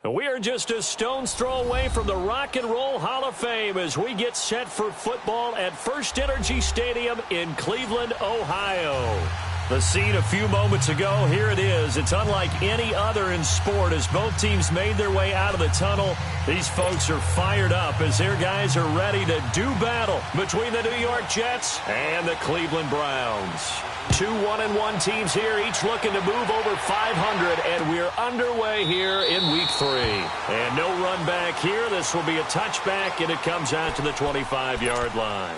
We are just a stone's throw away from the Rock and Roll Hall of Fame as we get set for football at First Energy Stadium in Cleveland, Ohio. The scene a few moments ago, here it is. It's unlike any other in sport as both teams made their way out of the tunnel. These folks are fired up as their guys are ready to do battle between the New York Jets and the Cleveland Browns. Two 1-1 teams here, each looking to move over 500, and we're underway here in Week 3. And no run back here. This will be a touchback, and it comes out to the 25-yard line.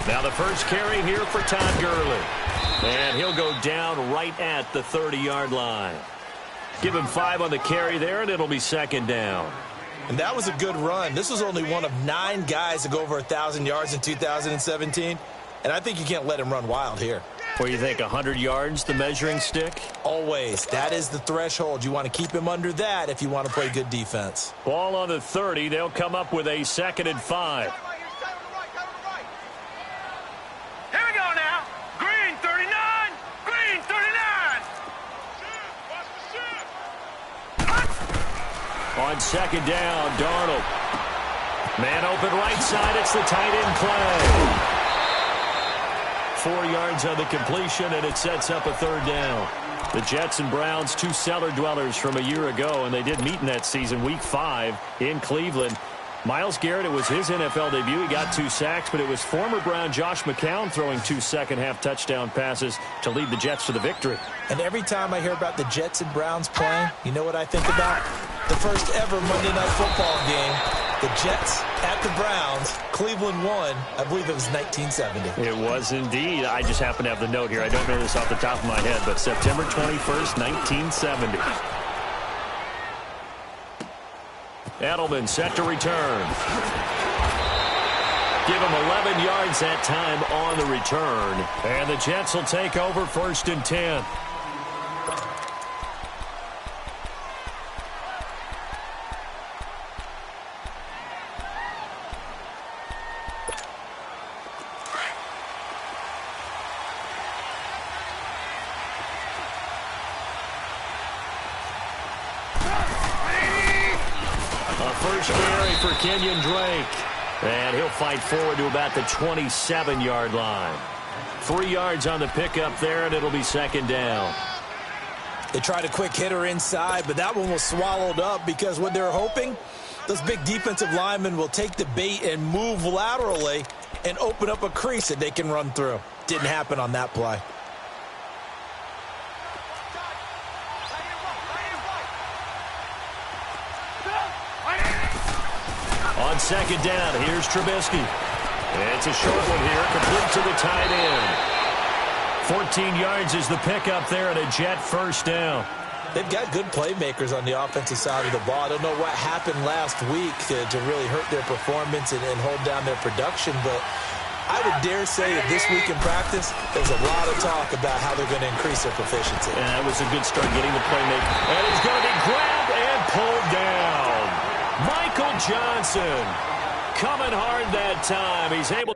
Now the first carry here for Todd Gurley. And he'll go down right at the 30-yard line. Give him 5 on the carry there, and it'll be second down. And that was a good run. This was only one of 9 guys to go over 1,000 yards in 2017. And I think you can't let him run wild here. What do you think, 100 yards, the measuring stick? Always. That is the threshold. You want to keep him under that if you want to play good defense. Ball on the 30. They'll come up with a 2nd and 5. On second down, Darnold. Man open right side. It's the tight end play. 4 yards on the completion, and it sets up a 3rd down. The Jets and Browns, 2 cellar dwellers from a year ago, and they did meet in that season, Week 5 in Cleveland. Myles Garrett, it was his NFL debut. He got 2 sacks, but it was former Brown Josh McCown throwing 2 second-half touchdown passes to lead the Jets to the victory. And every time I hear about the Jets and Browns playing, you know what I think about? The first ever Monday Night Football game, the Jets at the Browns. Cleveland won. I believe it was 1970. It was indeed. I just happen to have the note here. I don't know this off the top of my head, but September 21st, 1970. Edelman set to return. Give him 11 yards that time on the return. And the Jets will take over 1st and 10. First carry for Kenyon Drake. And he'll fight forward to about the 27-yard line. 3 yards on the pickup there, and it'll be 2nd down. They tried a quick hitter inside, but that one was swallowed up because what they're hoping, those big defensive linemen will take the bait and move laterally and open up a crease that they can run through. Didn't happen on that play. On 2nd down, here's Trubisky. It's a short one here, complete to the tight end. 14 yards is the pickup there, and a Jet 1st down. They've got good playmakers on the offensive side of the ball. I don't know what happened last week to really hurt their performance and hold down their production, but I would dare say that this week in practice, there's a lot of talk about how they're going to increase their proficiency. And that was a good start getting the playmaker. And he's going to be grabbed and pulled down. Michael Johnson coming hard that time. He's able.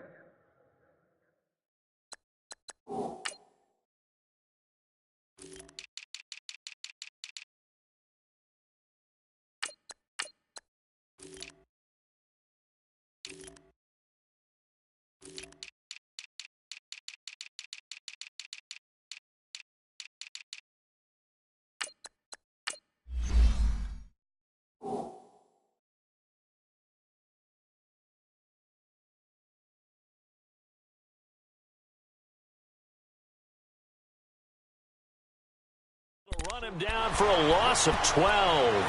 Run him down for a loss of 12.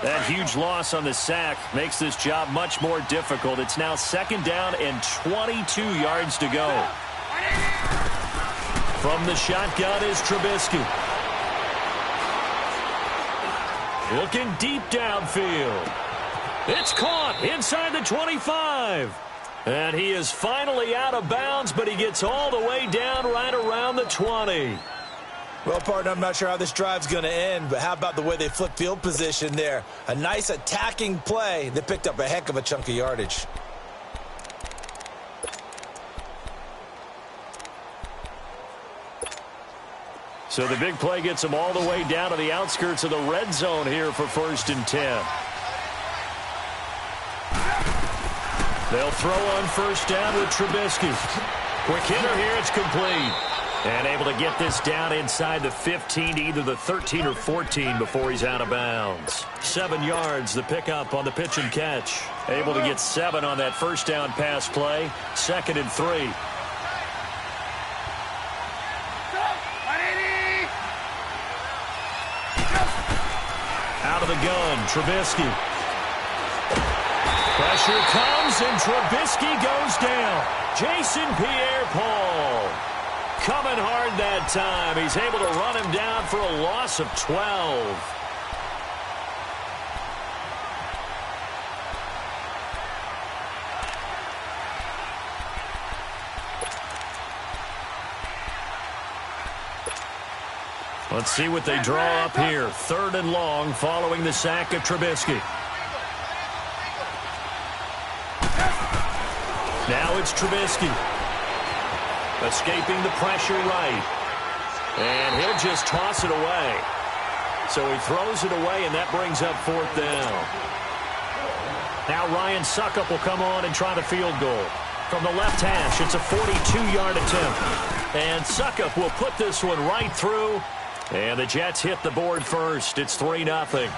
That huge loss on the sack makes this job much more difficult. It's now 2nd down and 22 yards to go. From the shotgun is Trubisky. Looking deep downfield. It's caught inside the 25. And he is finally out of bounds, but he gets all the way down right around the 20. Well, partner, I'm not sure how this drive's going to end, but how about the way they flip field position there? A nice attacking play that picked up a heck of a chunk of yardage. So the big play gets them all the way down to the outskirts of the red zone here for 1st and 10. They'll throw on 1st down with Trubisky. Quick hitter here, it's complete. And able to get this down inside the 15 to either the 13 or 14 before he's out of bounds. 7 yards, the pickup on the pitch and catch. Able to get 7 on that 1st down pass play. 2nd and 3. Out of the gun, Trubisky. Pressure comes, and Trubisky goes down. Jason Pierre-Paul coming hard that time. He's able to run him down for a loss of 12. Let's see what they draw up here. 3rd and long following the sack of Trubisky. Now it's Trubisky. Escaping the pressure right. And he'll just toss it away. So he throws it away, and that brings up 4th down. Now Ryan Succop will come on and try the field goal. From the left hash, it's a 42-yard attempt. And Succop will put this one right through. And the Jets hit the board first. It's 3-0.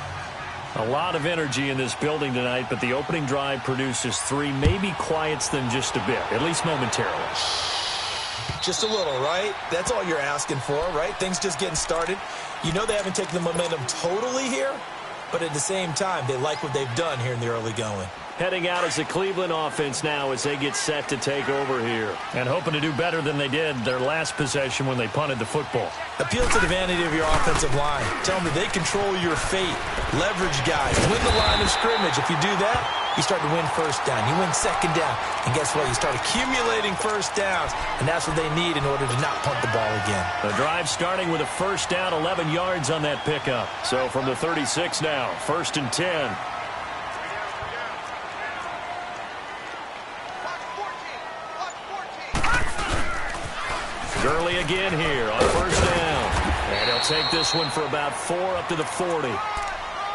A lot of energy in this building tonight, but the opening drive produces 3, maybe quiets them just a bit, at least momentarily. Just a little, right? That's all you're asking for, right? Things just getting started. You know they haven't taken the momentum totally here, but at the same time, they like what they've done here in the early going. Heading out as the Cleveland offense now as they get set to take over here. And hoping to do better than they did their last possession when they punted the football. Appeal to the vanity of your offensive line. Tell them that they control your fate. Leverage guys. Win the line of scrimmage. If you do that, you start to win 1st down. You win 2nd down. And guess what? You start accumulating 1st downs. And that's what they need in order to not punt the ball again. The drive starting with a 1st down, 11 yards on that pickup. So from the 36 now, 1st and 10. Gurley again here on 1st down. And he'll take this one for about 4 up to the 40.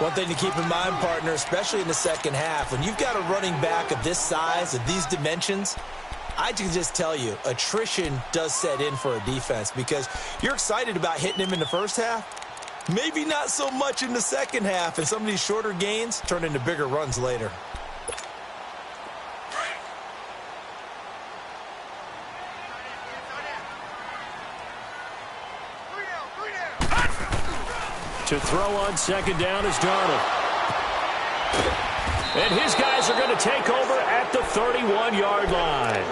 One thing to keep in mind, partner, especially in the 2nd half, when you've got a running back of this size, of these dimensions, I can just tell you, attrition does set in for a defense because you're excited about hitting him in the 1st half. Maybe not so much in the 2nd half, and some of these shorter gains turn into bigger runs later. To throw on 2nd down is Darnold. And his guys are going to take over at the 31-yard line.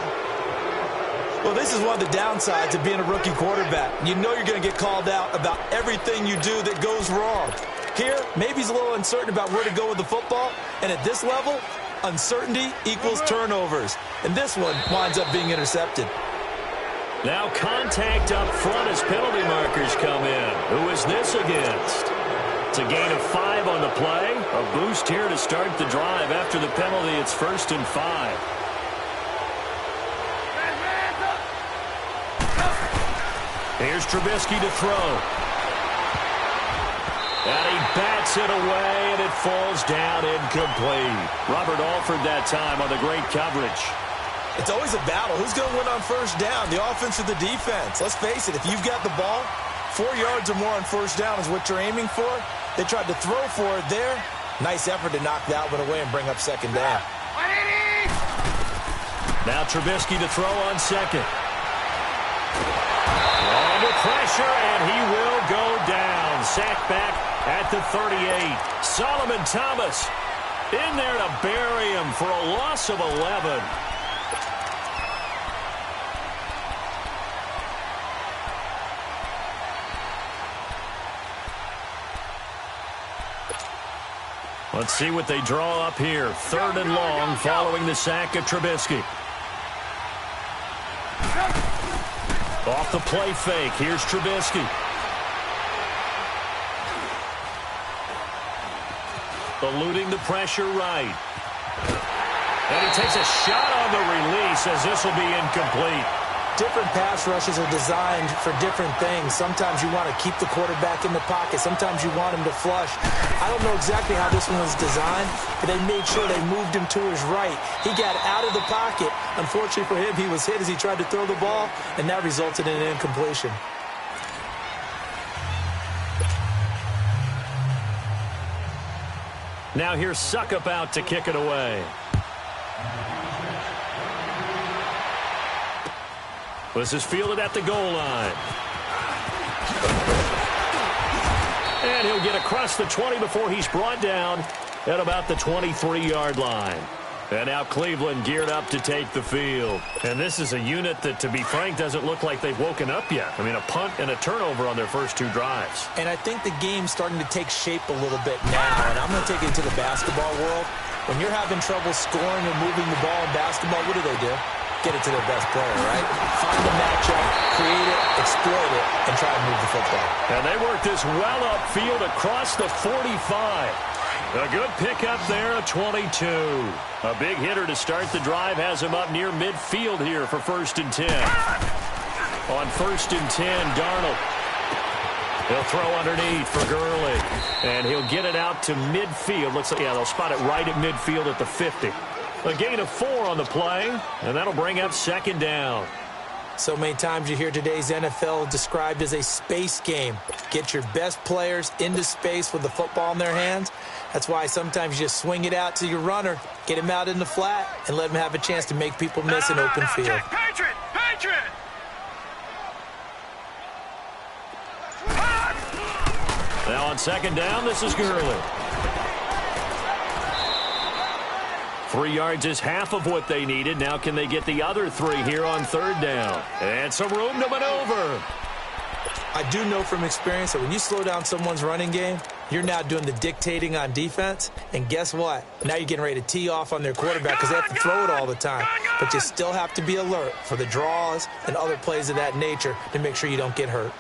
Well, this is one of the downsides of being a rookie quarterback. You know you're going to get called out about everything you do that goes wrong. Here, maybe he's a little uncertain about where to go with the football. And at this level, uncertainty equals turnovers. And this one winds up being intercepted. Now contact up front as penalty markers come in. Who is this against? It's a gain of 5 on the play. A boost here to start the drive. After the penalty, it's 1st and 5. Here's Trubisky to throw. And he bats it away, and it falls down incomplete. Robert Alford that time on the great coverage. It's always a battle. Who's going to win on 1st down, the offense or the defense? Let's face it, if you've got the ball, 4 yards or more on 1st down is what you're aiming for. They tried to throw for it there. Nice effort to knock that one away and bring up 2nd down. Now Trubisky to throw on 2nd. Under pressure, and he will go down. sack back at the 38. Solomon Thomas in there to bury him for a loss of 11. Let's see what they draw up here. 3rd and long following the sack of Trubisky. Off the play fake. Here's Trubisky. Eluding the pressure right. And he takes a shot on the release as this will be incomplete. Different pass rushes are designed for different things. Sometimes you want to keep the quarterback in the pocket. Sometimes you want him to flush. I don't know exactly how this one was designed, but they made sure they moved him to his right. He got out of the pocket. Unfortunately for him, he was hit as he tried to throw the ball, and that resulted in an incompletion. Now here's Suckup out to kick it away. This is fielded at the goal line. And he'll get across the 20 before he's brought down at about the 23-yard line. And now Cleveland geared up to take the field. And this is a unit that, to be frank, doesn't look like they've woken up yet. I mean, a punt and a turnover on their first 2 drives. And I think the game's starting to take shape a little bit now. And I'm going to take it to the basketball world. When you're having trouble scoring or moving the ball in basketball, what do? Get it to their best player, right? Find the matchup, create it, exploit it, and try to move the football. And they work this well upfield across the 45. A good pickup there, a 22. A big hitter to start the drive has him up near midfield here for 1st and 10. On 1st and 10, Darnold. He'll throw underneath for Gurley. And he'll get it out to midfield. Looks like, yeah, they'll spot it right at midfield at the 50. A gain of 4 on the play, and that'll bring up 2nd down. So many times you hear today's NFL described as a space game. Get your best players into space with the football in their hands. That's why sometimes you just swing it out to your runner, get him out in the flat, and let him have a chance to make people miss an open field. Patriot! Now on 2nd down, this is Gurley. 3 yards is half of what they needed. Now can they get the other 3 here on 3rd down? And some room to maneuver. I do know from experience that when you slow down someone's running game, you're now doing the dictating on defense. And guess what? Now you're getting ready to tee off on their quarterback because they have to throw it all the time. But you still have to be alert for the draws and other plays of that nature to make sure you don't get hurt.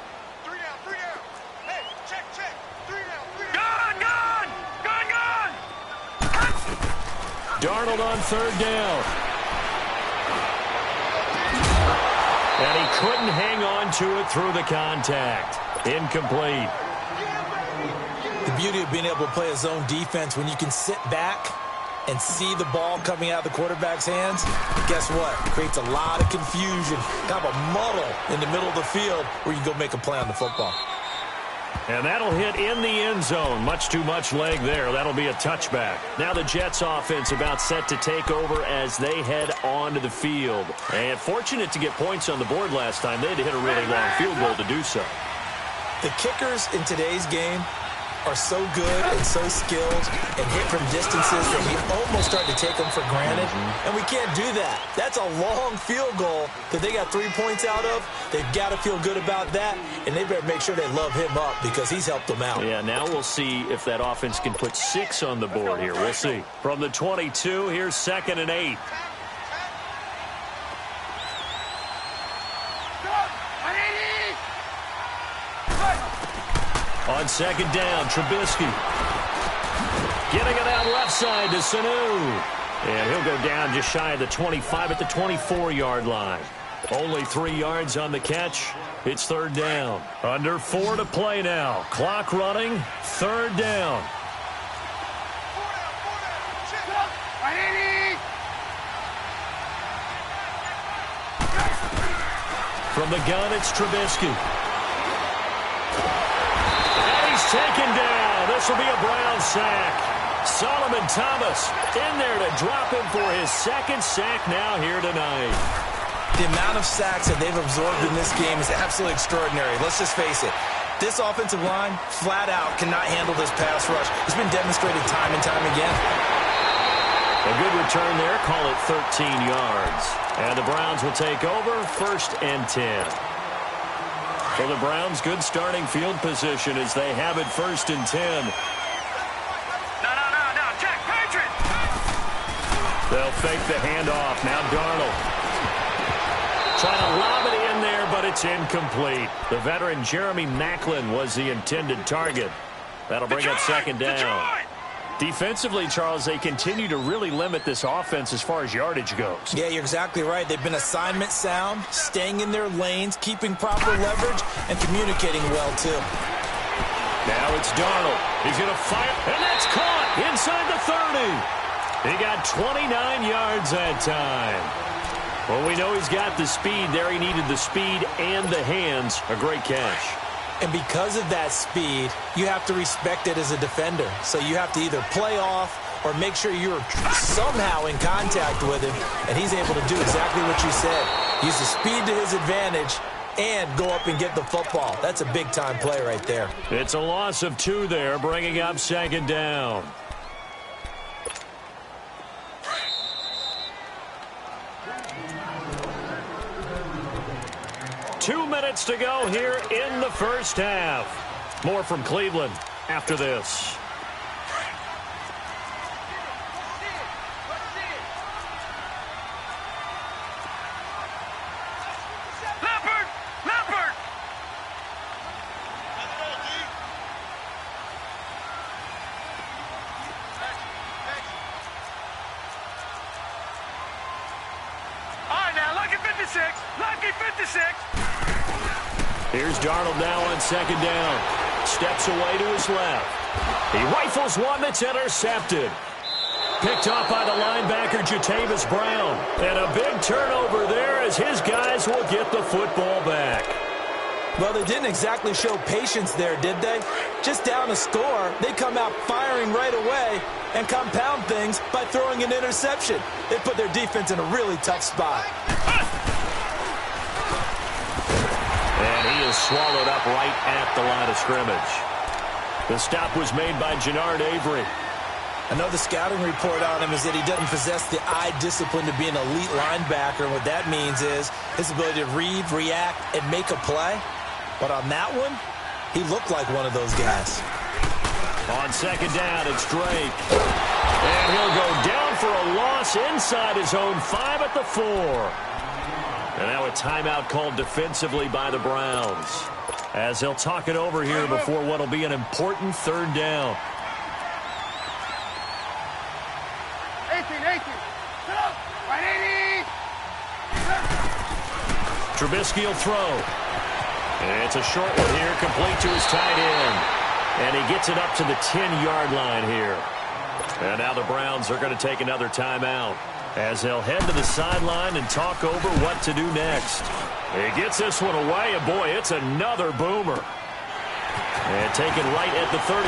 Darnold on 3rd down. And he couldn't hang on to it through the contact. Incomplete. The beauty of being able to play a zone defense when you can sit back and see the ball coming out of the quarterback's hands, guess what? Creates a lot of confusion, kind of a muddle in the middle of the field where you can go make a play on the football. And that'll hit in the end zone. Much too much leg there. That'll be a touchback. Now the Jets offense about set to take over as they head onto the field. And fortunate to get points on the board last time. They had to hit a really long field goal to do so. The kickers in today's game are so good and so skilled and hit from distances that we almost start to take them for granted. And we can't do that. That's a long field goal that they got 3 points out of. They've got to feel good about that, and they better make sure they love him up because he's helped them out. Yeah, now we'll see if that offense can put 6 on the board here. We'll see. From the 22, here's 2nd and 8. On 2nd down, Trubisky. Getting it out left side to Sanu. And he'll go down just shy of the 25 at the 24-yard line. Only 3 yards on the catch. It's 3rd down. Under 4 to play now. Clock running. 3rd down. From the gun, it's Trubisky. Taken down. This will be a Brown sack. Solomon Thomas in there to drop him for his 2nd sack now here tonight. The amount of sacks that they've absorbed in this game is absolutely extraordinary. Let's just face it. This offensive line, flat out, cannot handle this pass rush. It's been demonstrated time and time again. A good return there. Call it 13 yards. And the Browns will take over 1st and 10. For the Browns, good starting field position as they have it 1st and 10. No, Jack Patriot! They'll fake the handoff. Now Darnold. Trying to lob it in there, but it's incomplete. The veteran Jeremy Maclin was the intended target. That'll bring up 2nd down. Defensively, Charles, they continue to really limit this offense as far as yardage goes. Yeah, you're exactly right. They've been assignment sound, staying in their lanes, keeping proper leverage, and communicating well, too. Now it's Darnold. He's going to fire, and that's caught inside the 30. He got 29 yards that time. Well, we know he's got the speed there. He needed the speed and the hands. A great catch. And because of that speed, you have to respect it as a defender. So you have to either play off or make sure you're somehow in contact with him, and he's able to do exactly what you said. Use the speed to his advantage and go up and get the football. That's a big-time play right there. It's a loss of 2 there, bringing up 2nd down. Two minutes to go here in the first half. More from Cleveland after this. Leopard! All right, now, lucky 56. Lucky 56. Here's Darnold now on 2nd down. Steps away to his left. He rifles one that's intercepted. Picked off by the linebacker, Jatavis Brown. And a big turnover there as his guys will get the football back. Well, they didn't exactly show patience there, did they? Just down a score, they come out firing right away and compound things by throwing an interception. They put their defense in a really tough spot. And he is swallowed up right at the line of scrimmage. The stop was made by Jannard Avery. I know the scouting report on him is that he doesn't possess the eye discipline to be an elite linebacker. And what that means is his ability to read, react, and make a play. But on that one, he looked like one of those guys. On 2nd down, it's Drake. And he'll go down for a loss inside his own 5 at the 4. And now a timeout called defensively by the Browns, as they'll talk it over here before what will be an important 3rd down. 18. Right 80. Trubisky will throw. And it's a short one here, complete to his tight end. And he gets it up to the 10-yard line here. And now the Browns are going to take another timeout, as they'll head to the sideline and talk over what to do next. He gets this one away, and boy, it's another boomer. And taken right at the 35.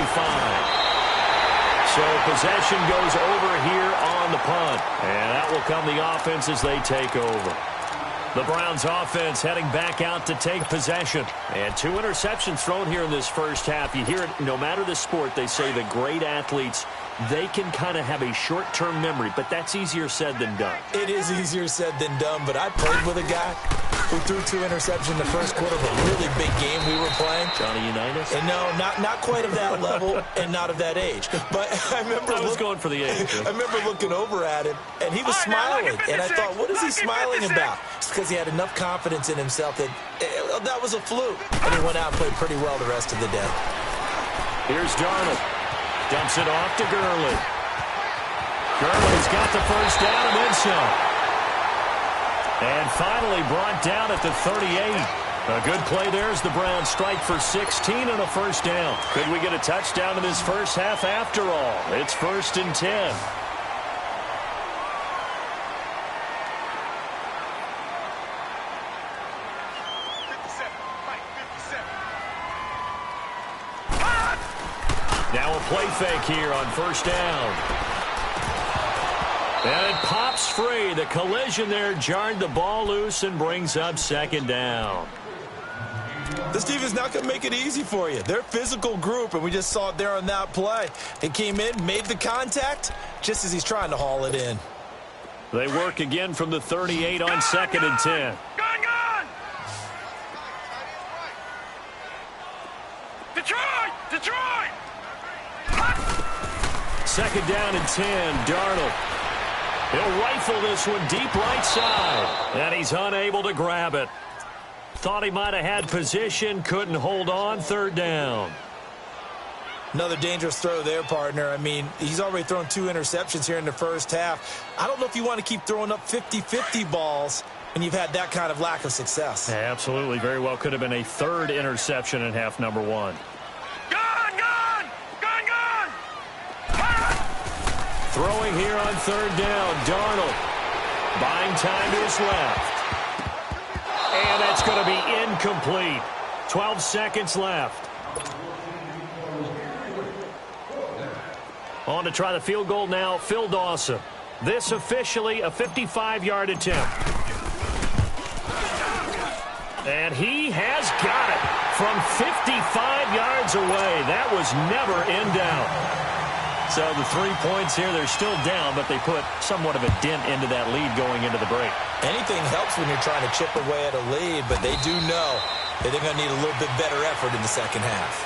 So possession goes over here on the punt. And that will come the offense as they take over. The Browns offense heading back out to take possession. And 2 interceptions thrown here in this first half. You hear it, no matter the sport, they say the great athletes, they can kind of have a short-term memory, but that's easier said than done. It is easier said than done, but I played with a guy who threw 2 interceptions in the first quarter of a really big game we were playing. Johnny Unitas? And no, not quite of that level and not of that age. But I was going for the age. I remember looking over at him, and he was smiling. And I thought, what is he smiling about? It's because he had enough confidence in himself that that was a fluke. And he went out and played pretty well the rest of the day. Here's Darnold. Dumps it off to Gurley. Gurley's got the first down and then some. And finally brought down at the 38. A good play there as the Browns strike for 16 and a first down. Could we get a touchdown in this first half after all? It's 1st and 10. Now a play fake here on first down. And it pops free. The collision there jarred the ball loose and brings up 2nd down. This team is not going to make it easy for you. They're a physical group, and we just saw it there on that play. He came in, made the contact, just as he's trying to haul it in. They work again from the 38 on 2nd and 10. Gone! Detroit! 2nd down and 10, Darnold. He'll rifle this one deep right side, and he's unable to grab it. Thought he might have had position, couldn't hold on, 3rd down. Another dangerous throw there, partner. I mean, he's already thrown 2 interceptions here in the first half. I don't know if you want to keep throwing up 50-50 balls when you've had that kind of lack of success. Absolutely, very well could have been a 3rd interception in half number 1. Gone! Throwing here on 3rd down, Darnold. Buying time to his left. And that's going to be incomplete. 12 seconds left. On to try the field goal now, Phil Dawson. This officially a 55-yard attempt. And he has got it from 55 yards away. That was never in doubt. So the 3 points here, they're still down, but they put somewhat of a dent into that lead going into the break. Anything helps when you're trying to chip away at a lead, but they do know that they're going to need a little bit better effort in the second half.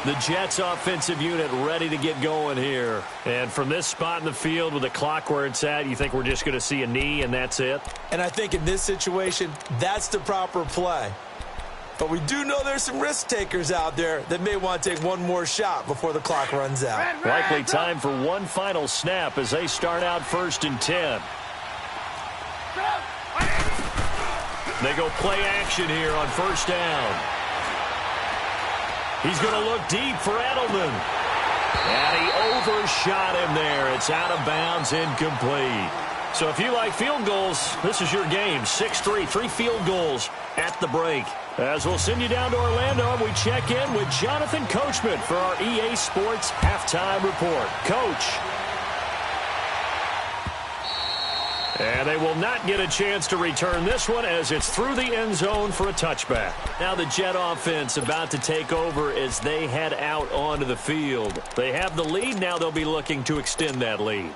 The Jets offensive unit ready to get going here. And from this spot in the field with the clock where it's at, you think we're just going to see a knee and that's it? And I think in this situation, that's the proper play. But we do know there's some risk takers out there that may want to take one more shot before the clock runs out. Likely time for one final snap as they start out 1st and 10. They go play action here on 1st down. He's going to look deep for Edelman. And he overshot him there. It's out of bounds, incomplete. So if you like field goals, this is your game. 6-3, 3 field goals at the break. As we'll send you down to Orlando, and we check in with Jonathan Coachman for our EA Sports Halftime Report. Coach. And they will not get a chance to return this one as it's through the end zone for a touchback. Now the Jet offense about to take over as they head out onto the field. They have the lead. Now they'll be looking to extend that lead.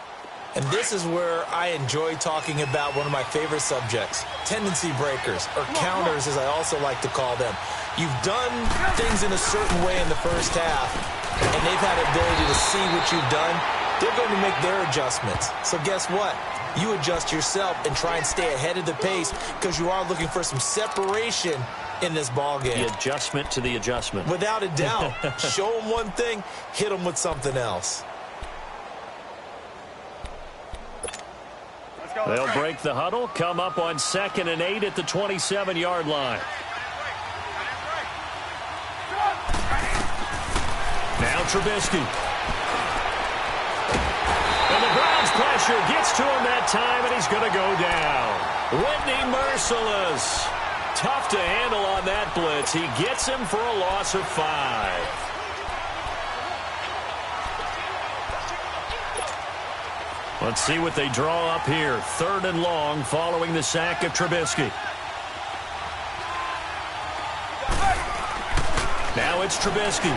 And this is where I enjoy talking about one of my favorite subjects, tendency breakers, or counters as I also like to call them. You've done things in a certain way in the first half, and they've had the ability to see what you've done. They're going to make their adjustments. So guess what? You adjust yourself and try and stay ahead of the pace because you are looking for some separation in this ball game. The adjustment to the adjustment. Without a doubt. Show them one thing, hit them with something else. They'll break the huddle, come up on 2nd and 8 at the 27-yard line. Now Trubisky. And the Browns pressure gets to him that time, and he's going to go down. Whitney merciless. Tough to handle on that blitz. He gets him for a loss of 5. Let's see what they draw up here. 3rd and long following the sack of Trubisky. Now it's Trubisky.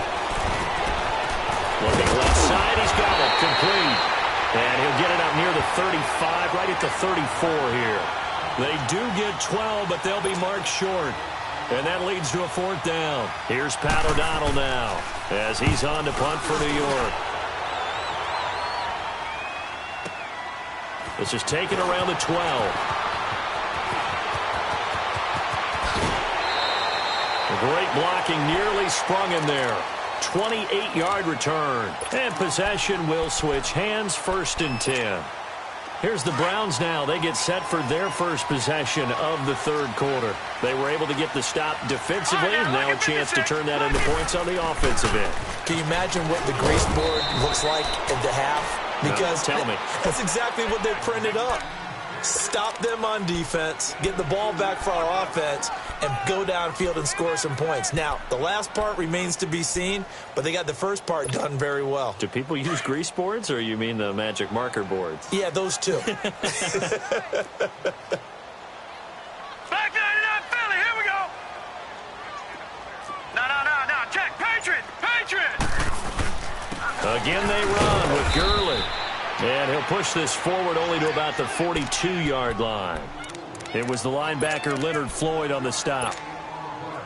Looking left side, he's got it. Complete. And he'll get it out near the 35, right at the 34 here. They do get 12, but they'll be marked short. And that leads to a 4th down. Here's Pat O'Donnell now as he's on to punt for New York. This is taken around the 12. Great blocking, nearly sprung him there. 28-yard return. And possession will switch hands, 1st and 10. Here's the Browns now. They get set for their first possession of the 3rd quarter. They were able to get the stop defensively. Now a chance to turn that into points on the offensive end. Can you imagine what the grease board looks like at the half? Because tell me. That's exactly what they printed up. Stop them on defense, get the ball back for our offense, and go downfield and score some points. Now, the last part remains to be seen, but they got the first part done very well. Do people use grease boards, or you mean the magic marker boards? Yeah, those two. Back 99 Philly, here we go. Again they run with Gurley. And he'll push this forward only to about the 42-yard line. It was the linebacker Leonard Floyd on the stop.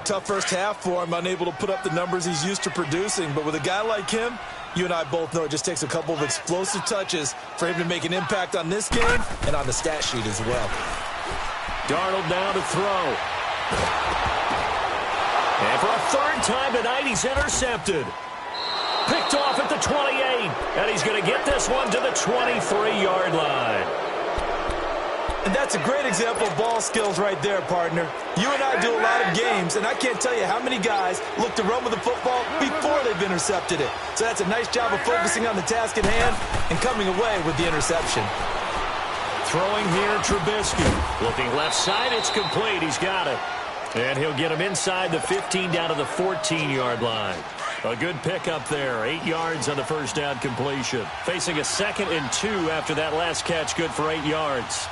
Tough first half for him, unable to put up the numbers he's used to producing. But with a guy like him, you and I both know it just takes a couple of explosive touches for him to make an impact on this game and on the stat sheet as well. Darnold now to throw. And for a third time tonight, he's intercepted. Picked off at the 28, and he's going to get this one to the 23-yard line. And that's a great example of ball skills right there, partner. You and I do a lot of games, and I can't tell you how many guys look to run with the football before they've intercepted it. So that's a nice job of focusing on the task at hand and coming away with the interception. Throwing here, Trubisky. Looking left side, it's complete. He's got it. And he'll get him inside the 15 down to the 14-yard line. A good pickup there. 8 yards on the first down completion. Facing a 2nd and 2 after that last catch, good for 8 yards.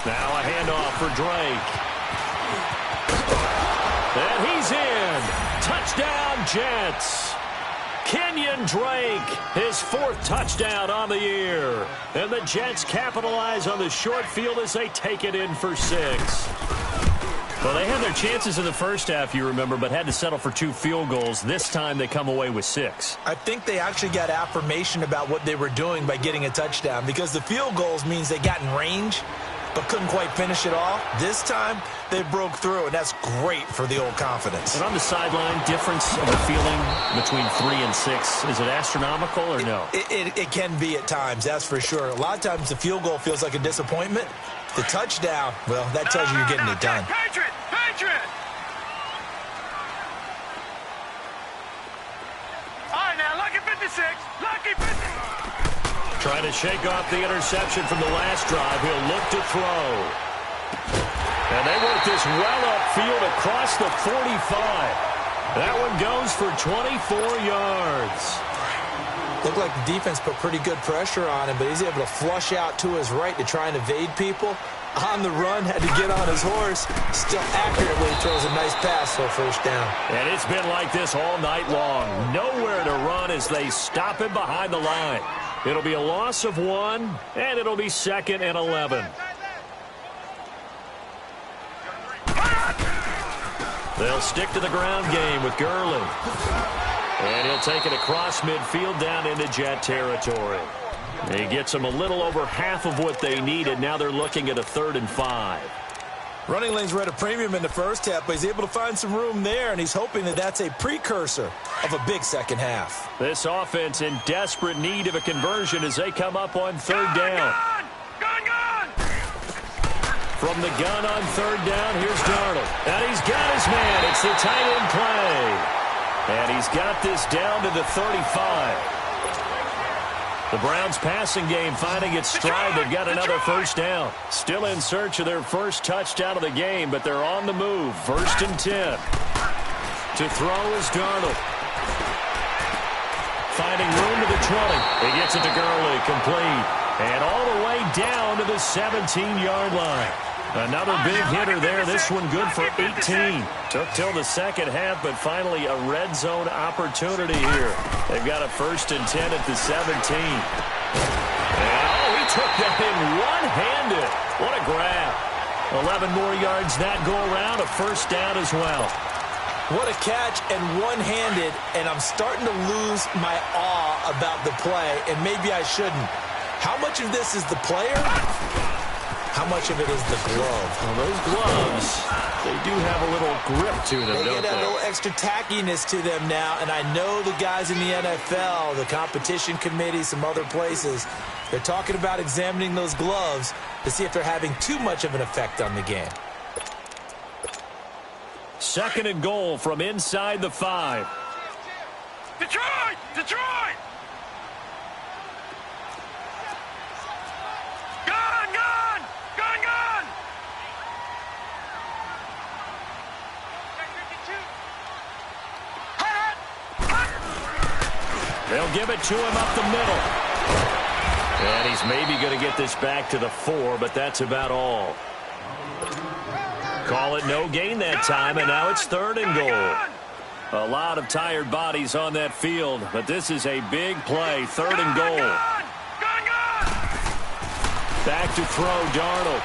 Now a handoff for Drake. And he's in. Touchdown, Jets. Kenyon Drake, his 4th touchdown on the year. And the Jets capitalize on the short field as they take it in for 6. Well, they had their chances in the first half, you remember, but had to settle for 2 field goals. This time they come away with 6. I think they actually got affirmation about what they were doing by getting a touchdown, because the field goals means they got in range but couldn't quite finish it off. This time they broke through, and that's great for the old confidence. And on the sideline, difference of the feeling between 3 and 6, is it astronomical or no? It can be at times, that's for sure. A lot of times the field goal feels like a disappointment. The touchdown, well, that tells you you're getting it done. Patriot! All right, now, lucky 56. Lucky 56. Trying to shake off the interception from the last drive. He'll look to throw. And they work this well upfield across the 45. That one goes for 24 yards. Looked like the defense put pretty good pressure on him, but he's able to flush out to his right to try and evade people. On the run, had to get on his horse. Still accurately throws a nice pass for a first down. And it's been like this all night long. Nowhere to run as they stop him behind the line. It'll be a loss of 1, and it'll be 2nd and 11. They'll stick to the ground game with Gurley. And he'll take it across midfield down into Jet territory. He gets them a little over half of what they needed. Now they're looking at a 3rd and 5. Running lanes were at a premium in the first half, but he's able to find some room there, and he's hoping that that's a precursor of a big second half. This offense in desperate need of a conversion as they come up on 3rd down. Gun! From the gun on 3rd down, here's Darnold. And he's got his man. It's the tight end play. And he's got this down to the 35. The Browns passing game finding its stride. They've got another first down. Still in search of their first touchdown of the game, but they're on the move. 1st and 10. To throw is Darnold. Finding room to the 20. He gets it to Gurley, complete. And all the way down to the 17-yard line. Another big hitter there. This one good for 18. Took till the second half, but finally a red zone opportunity here. They've got a 1st and 10 at the 17. And, he took that in one-handed. What a grab. 11 more yards that go around. A first down as well. What a catch, and one-handed, and I'm starting to lose my awe about the play, and maybe I shouldn't. How much of this is the player? How much of it is the glove? Well, those gloves, they do have a little grip to them, they don't get a they? little extra tackiness to them now, and I know the guys in the NFL, the competition committee, some other places, they're talking about examining those gloves to see if they're having too much of an effect on the game. 2nd and goal from inside the 5. Detroit! Gun! They'll give it to him up the middle. And he's maybe going to get this back to the 4, but that's about all. Call it no gain that time, and now it's 3rd and goal. A lot of tired bodies on that field, but this is a big play, 3rd and goal. Back to throw, Darnold.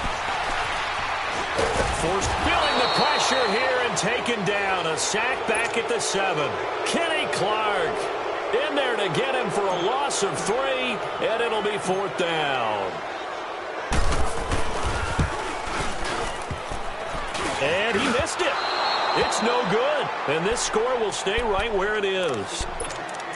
Feeling the pressure here and taken down. A sack back at the 7. Kenny Clark in there to get him for a loss of 3, and it'll be 4th down. And he missed it. It's no good. And this score will stay right where it is.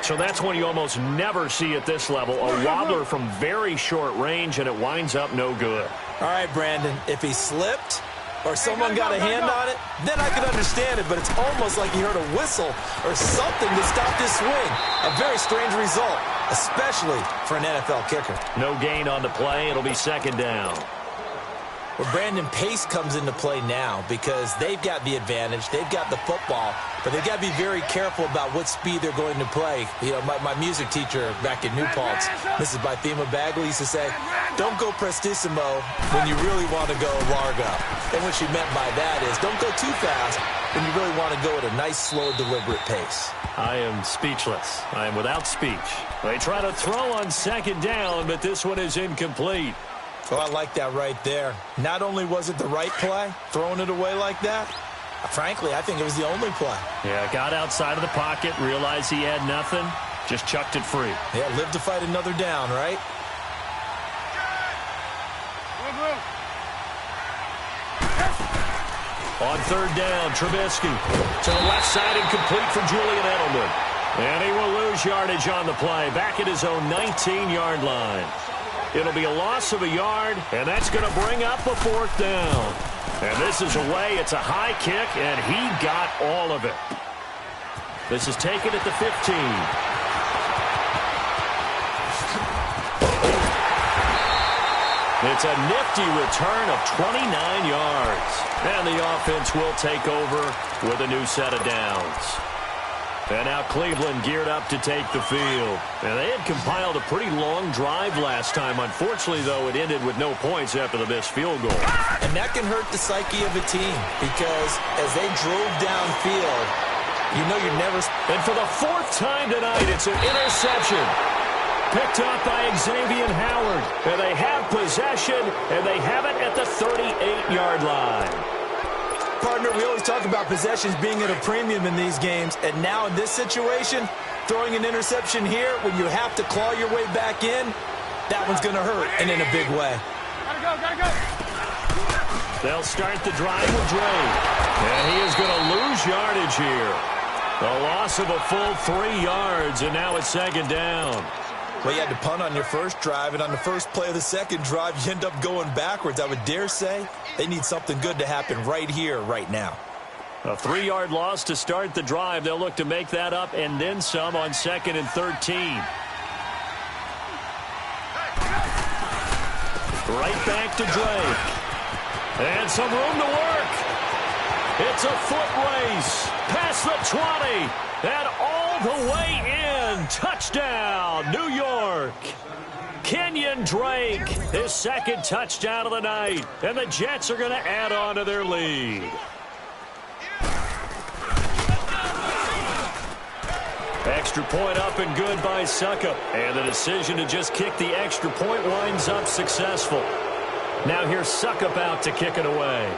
So that's one you almost never see at this level. A wobbler from very short range, and it winds up no good. All right, Brandon, if he slipped or someone got a hand on it, then I could understand it, but it's almost like he heard a whistle or something to stop this swing. A very strange result, especially for an NFL kicker. No gain on the play. It'll be 2nd down. Well, Brandon, pace comes into play now because they've got the advantage. They've got the football, but they've got to be very careful about what speed they're going to play. You know, my music teacher back in New Paltz, Mrs. Bythema Bagley, used to say, don't go prestissimo when you really want to go largo. And what she meant by that is don't go too fast when you really want to go at a nice, slow, deliberate pace. I am speechless. I am without speech. They try to throw on 2nd down, but this one is incomplete. Oh, I like that right there. Not only was it the right play, throwing it away like that, frankly, I think it was the only play. Yeah, got outside of the pocket, realized he had nothing, just chucked it free. Yeah, live to fight another down, right? On 3rd down, Trubisky to the left side, incomplete for Julian Edelman. And he will lose yardage on the play, back at his own 19-yard line. It'll be a loss of a yard, and that's going to bring up a 4th down. And this is away. It's a high kick, and he got all of it. This is taken at the 15. It's a nifty return of 29 yards. And the offense will take over with a new set of downs. And now Cleveland geared up to take the field. And they had compiled a pretty long drive last time. Unfortunately, though, it ended with no points after the missed field goal. And that can hurt the psyche of a team because as they drove downfield, you know you're never... And for the 4th time tonight, it's an interception. Picked up by Xavier Howard. And they have possession, and they have it at the 38-yard line. Partner, we always talk about possessions being at a premium in these games, and now in this situation, throwing an interception here when you have to claw your way back in, that one's going to hurt, and in a big way. Gotta go. They'll start the drive with Drake, and he is going to lose yardage here. A loss of a full 3 yards, and now it's 2nd down. Well, you had to punt on your first drive, and on the first play of the second drive, you end up going backwards. I would dare say they need something good to happen right here, right now. A 3-yard loss to start the drive. They'll look to make that up and then some on 2nd and 13. Right back to Drake. And some room to work. It's a foot race. Past the 20. And all the way in. Touchdown, New York. Kenyon Drake, his 2nd touchdown of the night. And the Jets are going to add on to their lead. Extra point up and good by Suckup. And the decision to just kick the extra point winds up successful. Now here's Suckup out to kick it away.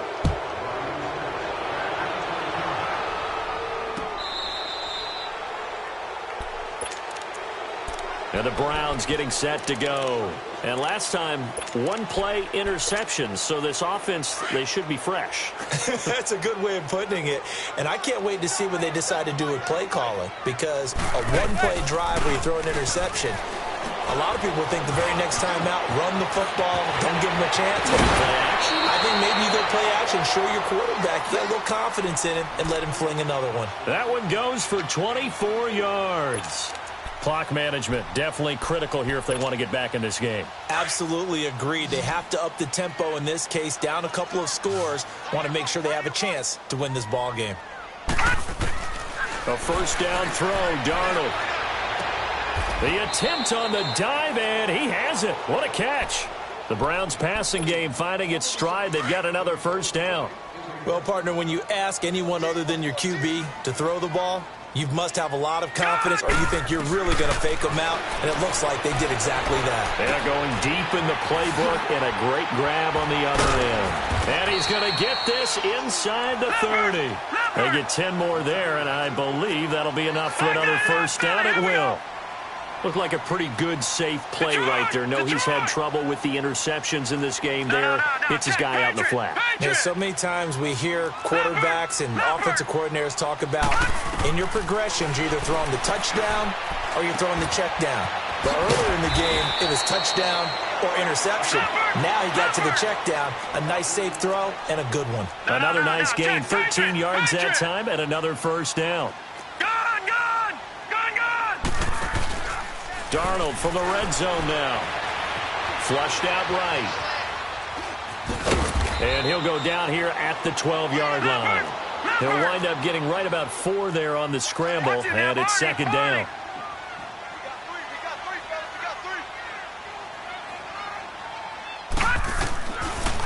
And the Browns getting set to go. And last time, 1-play interceptions. So this offense, they should be fresh. That's a good way of putting it. And I can't wait to see what they decide to do with play calling. Because a 1-play drive where you throw an interception, a lot of people think the very next time out, run the football, don't give them a chance. Play action? I think maybe you go play action, show your quarterback, get a little confidence in him, and let him fling another one. That one goes for 24 yards. Clock management definitely critical here if they want to get back in this game. Absolutely agreed. They have to up the tempo in this case, down a couple of scores. Want to make sure they have a chance to win this ball game. A first down throw, Darnold. The attempt on the dive, and he has it. What a catch. The Browns passing game finding its stride. They've got another 1st down. Well, partner, when you ask anyone other than your QB to throw the ball, You must have a lot of confidence, or you think you're really going to fake them out, and it looks like they did exactly that. They're going deep in the playbook, and a great grab on the other end. And he's going to get this inside the 30. They get 10 more there, and I believe that'll be enough for another first down. It will. Looked like a pretty good, safe play right there. No, he's had trouble with the interceptions in this game there. Hits his guy out in the flat. Yeah, so many times we hear quarterbacks and offensive coordinators talk about in your progressions, you're either throwing the touchdown or you're throwing the check down. But earlier in the game, it was touchdown or interception. Now he got to the check down. A nice safe throw and a good one. Another nice gain, 13 yards that time, and another first down. Darnold from the red zone now. Flushed out right. And he'll go down here at the 12-yard line. He'll wind up getting right about 4 there on the scramble, and it's second down.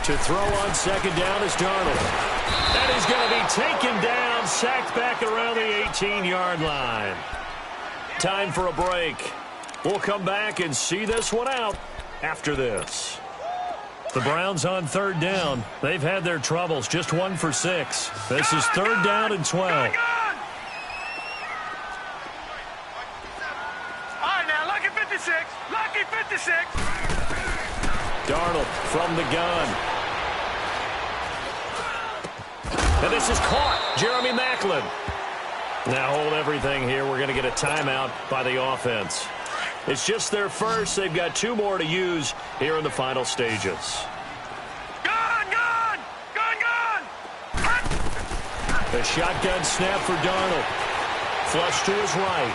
To throw on second down is Darnold. And he's going to be taken down, sacked back around the 18-yard line. Time for a break. We'll come back and see this one out after this. The Browns on third down. They've had their troubles, just 1 for 6. This is third down and 12. All right, now, lucky 56. Lucky 56. Darnold from the gun. And this is caught. Jeremy Maclin. Now hold everything here. We're going to get a timeout by the offense. It's just their first. They've got 2 more to use here in the final stages. Gun! The shotgun snap for Darnold. Flush to his right.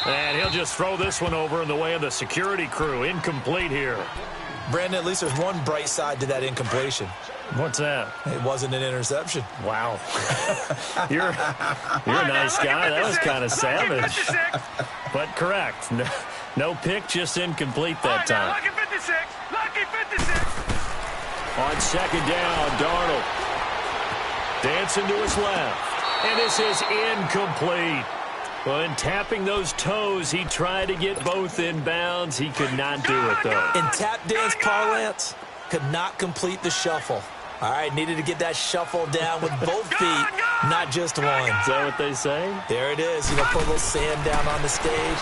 And he'll just throw this one over in the way of the security crew. Incomplete here. Brandon, at least there's one bright side to that incompletion. What's that? It wasn't an interception. Wow. You're a nice guy. That was kind of savage. But correct. No pick, just incomplete that time. Lucky 56. Lucky 56. On second down, Darnold. Dancing to his left. And this is incomplete. Well, in tapping those toes, he tried to get both in bounds. He could not do it, though. In tap dance parlance, could not complete the shuffle. All right, needed to get that shuffle down with both feet, not just one. Is that what they say? There it is. You know, put a little sand down on the stage.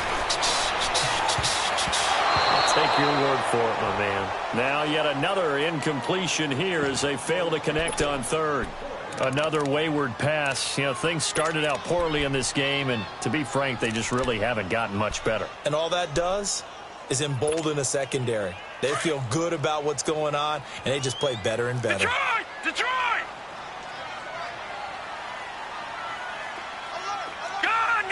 I'll take your word for it, my man. Now yet another incompletion here as they fail to connect on third. Another wayward pass. You know, things started out poorly in this game, and to be frank, they just really haven't gotten much better. And all that does is embolden a secondary. They feel good about what's going on, and they just play better and better. Detroit! Gun!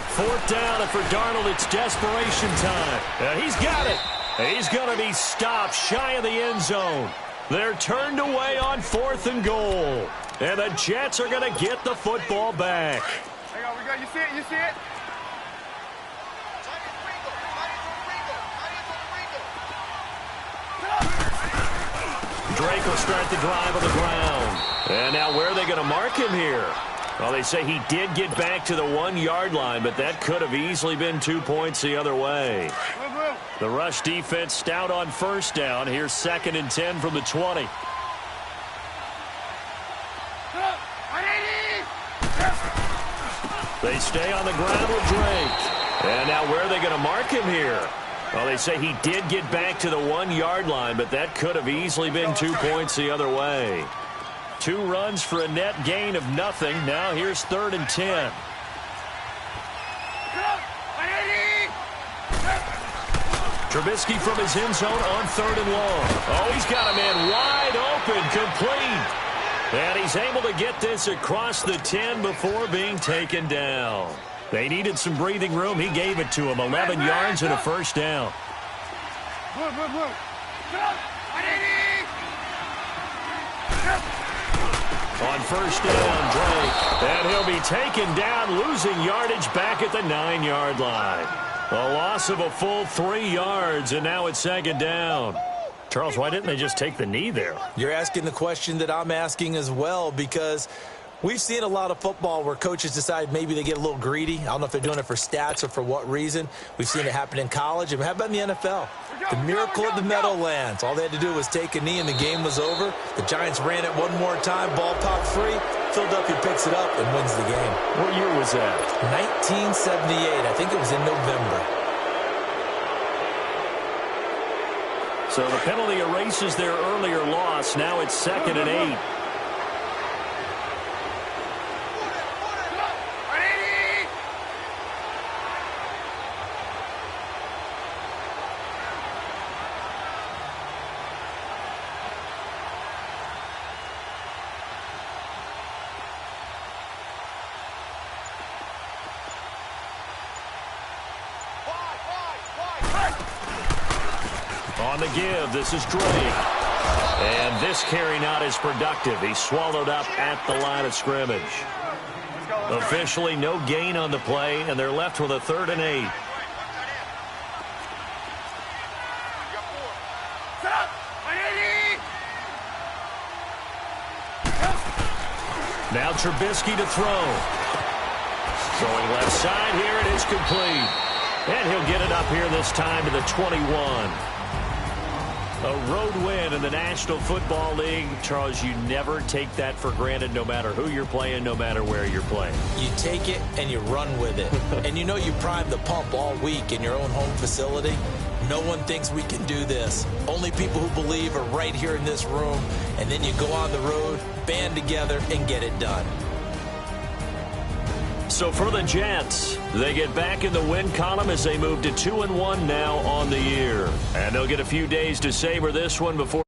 Fourth down, and for Darnold, it's desperation time. He's got it. He's going to be stopped shy of the end zone. They're turned away on 4th and goal. And the Jets are going to get the football back. Hang on, we got you see it? Drake will start the drive on the ground. And now where are they going to mark him here? Well, they say he did get back to the 1-yard line, but that could have easily been 2 points the other way. The rush defense stout on first down. Here's 2nd and 10 from the 20. They stay on the ground with Drake. And now where are they going to mark him here? Well, they say he did get back to the 1-yard line, but that could have easily been 2 points the other way. 2 runs for a net gain of nothing. Now here's 3rd and 10. Trubisky from his end zone on 3rd and long. Oh, he's got a man wide open, complete. And he's able to get this across the 10 before being taken down. They needed some breathing room. He gave it to him. 11 yards and a first down. On first down, Drake. And he'll be taken down, losing yardage back at the 9-yard line. A loss of a full 3 yards, and now it's 2nd down. Charles, why didn't they just take the knee there? You're asking the question that I'm asking as well, because we've seen a lot of football where coaches decide maybe they get a little greedy. I don't know if they're doing it for stats or for what reason. We've seen it happen in college. And how about in the NFL? The miracle of the Meadowlands. All they had to do was take a knee and the game was over. The Giants ran it one more time. Ball popped free. Philadelphia picks it up and wins the game. What year was that? 1978. I think it was in November. So the penalty erases their earlier loss. Now it's 2nd and 8. On the give, this is Drake. And this carry not as productive. He's swallowed up at the line of scrimmage. Officially no gain on the play, and they're left with a 3rd and 8. Now Trubisky to throw. Throwing left side here, it is complete. And he'll get it up here this time to the 21. A road win in the National Football League. Charles, you never take that for granted, no matter who you're playing, no matter where you're playing. You take it and you run with it. And you know you primed the pump all week in your own home facility. No one thinks we can do this. Only people who believe are right here in this room. And then you go on the road, band together, and get it done. So for the Jets, they get back in the win column as they move to 2-1 now on the year. And they'll get a few days to savor this one before